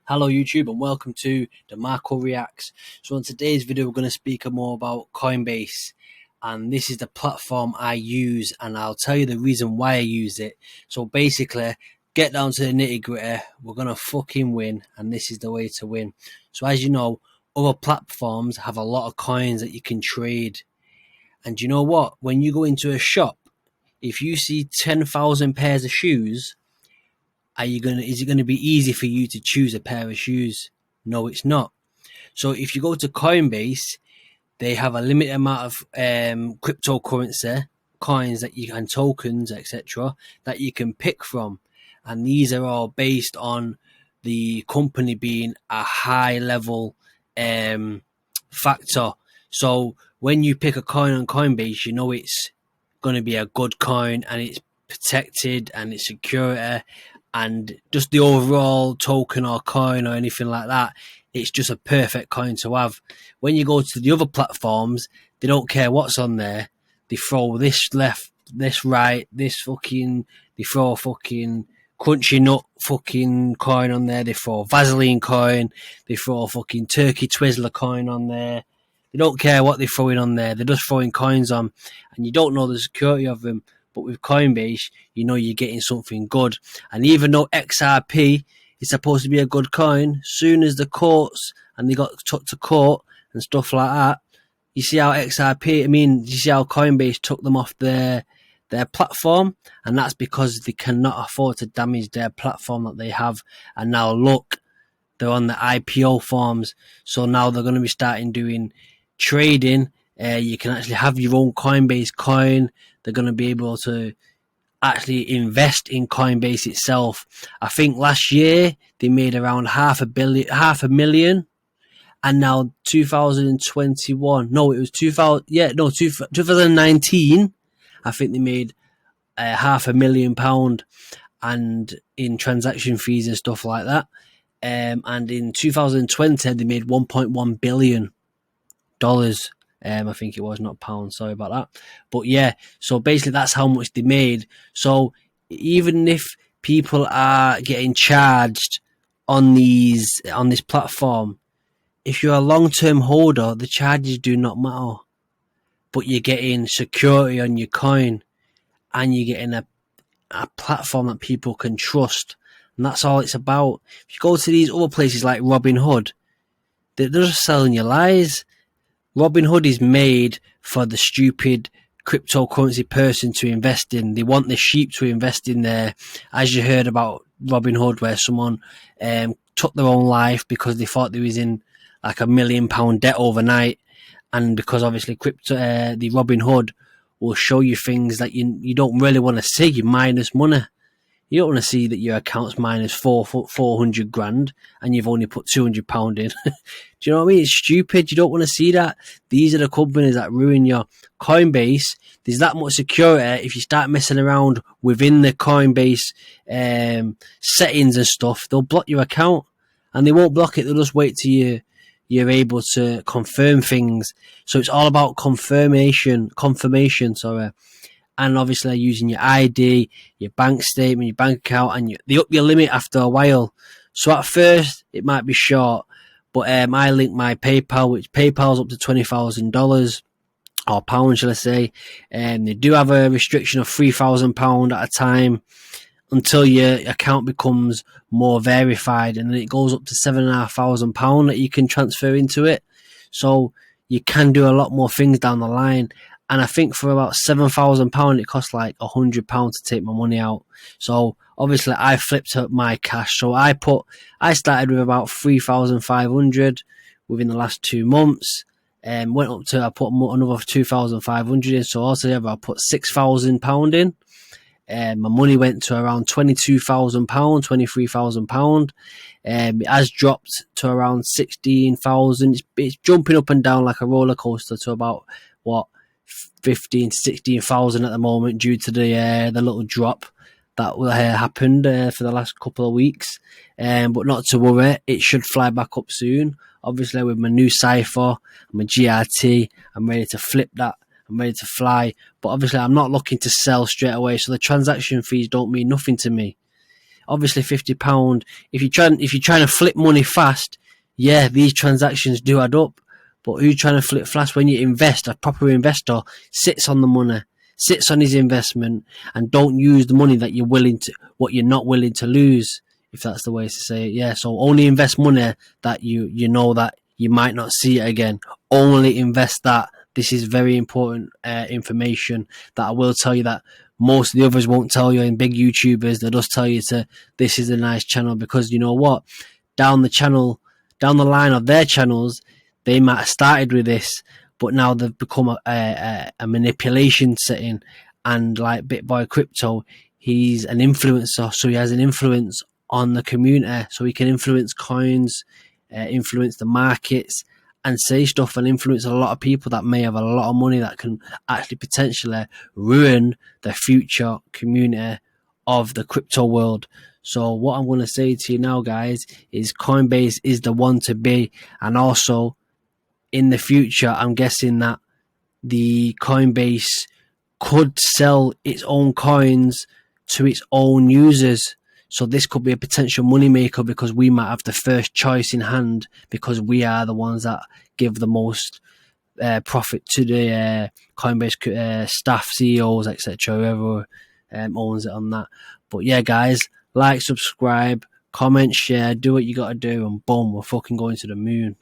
Hello YouTube and welcome to the Marco Reacts. So in today's video we're going to speak more about Coinbase, and this is the platform I use and I'll tell you the reason why I use it. So basically, get down to the nitty gritty, we're going to fucking win, and this is the way to win. So as you know, other platforms have a lot of coins that you can trade, and you know what, when you go into a shop, if you see 10,000 pairs of shoes, is it gonna be easy for you to choose a pair of shoes? No, it's not. So if you go to Coinbase, they have a limited amount of cryptocurrency coins that you can, tokens, etc., that you can pick from, and these are all based on the company being a high level factor. So when you pick a coin on Coinbase, you know it's going to be a good coin and it's protected and it's security, and just the overall token or coin or anything like that, it's just a perfect coin to have. When you go to the other platforms, they don't care what's on there. They throw this left, this right, they throw a fucking crunchy nut fucking coin on there, they throw a Vaseline coin, they throw a fucking turkey Twizzler coin on there. They don't care what they're throwing on there, they're just throwing coins on, and you don't know the security of them. But with Coinbase, you know you're getting something good. And even though XRP is supposed to be a good coin, soon as the courts and they got took to court and stuff like that, you see how you see how Coinbase took them off their platform, and that's because they cannot afford to damage their platform that they have. And now look, they're on the IPO forms, so now they're going to be starting doing trading. You can actually have your own Coinbase coin. They're going to be able to actually invest in Coinbase itself. I think last year they made around half a million, and now 2021. No, it was 2019. I think they made £500,000 and in transaction fees and stuff like that. And in 2020 they made $1.1 billion. I think it was, not pounds, sorry about that. But yeah, so basically that's how much they made. So even if people are getting charged on this platform, if you're a long-term holder, the charges do not matter. But you're getting security on your coin, and you're getting a platform that people can trust. And that's all it's about. If you go to these other places like Robinhood, they're just selling you lies. Robinhood is made for the stupid cryptocurrency person to invest in. They want the sheep to invest in there. As you heard about Robinhood, where someone took their own life because they thought they was in like £1 million debt overnight, and because obviously the Robinhood will show you things that you don't really want to see. You minus money. You don't want to see that your account's minus 400 grand and you've only put £200 in. Do you know what I mean? It's stupid. You don't want to see that. These are the companies that ruin your Coinbase. There's that much security. If you start messing around within the Coinbase settings and stuff, they'll block your account, and they won't block it. They'll just wait till you're able to confirm things. So it's all about confirmation. And obviously using your ID, your bank statement, your bank account, and they up your limit after a while. So at first it might be short, but I link my PayPal, which PayPal's up to $20,000 or pounds, shall I say. They do have a restriction of £3,000 at a time until your account becomes more verified, and then it goes up to £7,500 that you can transfer into it. So you can do a lot more things down the line. And I think for about £7,000, it costs like £100 to take my money out. So obviously I flipped up my cash. So I started with about 3,500 within the last 2 months. Went up to, I put another 2,500 in. So altogether I put £6,000 in. My money went to around £22,000, £23,000. It has dropped to around 16,000. It's jumping up and down like a roller coaster to about 15 to 16,000 at the moment, due to the little drop that happened for the last couple of weeks. But not to worry, it should fly back up soon. Obviously with my new cipher, my GRT, I'm ready to flip that. I'm ready to fly. But obviously I'm not looking to sell straight away, so the transaction fees don't mean nothing to me. obviously £50. If you're trying to flip money fast, yeah, these transactions do add up. But who's trying to flip fast? When you invest, a proper investor sits on the money, sits on his investment, and don't use the money that what you're not willing to lose, if that's the way to say it. Yeah, so only invest money that you know that you might not see it again. Only invest that. This is very important information that I will tell you that most of the others won't tell you, and big YouTubers, they'll just tell you this is a nice channel, because you know what? Down the line of their channels, they might have started with this, but now they've become a manipulation setting. And like BitBoy Crypto, he's an influencer, so he has an influence on the community, so he can influence coins, influence the markets, and say stuff and influence a lot of people that may have a lot of money that can actually potentially ruin the future community of the crypto world. So what I'm going to say to you now, guys, is Coinbase is the one to be. And also, in the future, I'm guessing that the Coinbase could sell its own coins to its own users. So this could be a potential moneymaker, because we might have the first choice in hand, because we are the ones that give the most profit to the Coinbase staff, CEOs, etc., whoever owns it on that. But yeah, guys, like, subscribe, comment, share, do what you got to do, and boom, we're fucking going to the moon.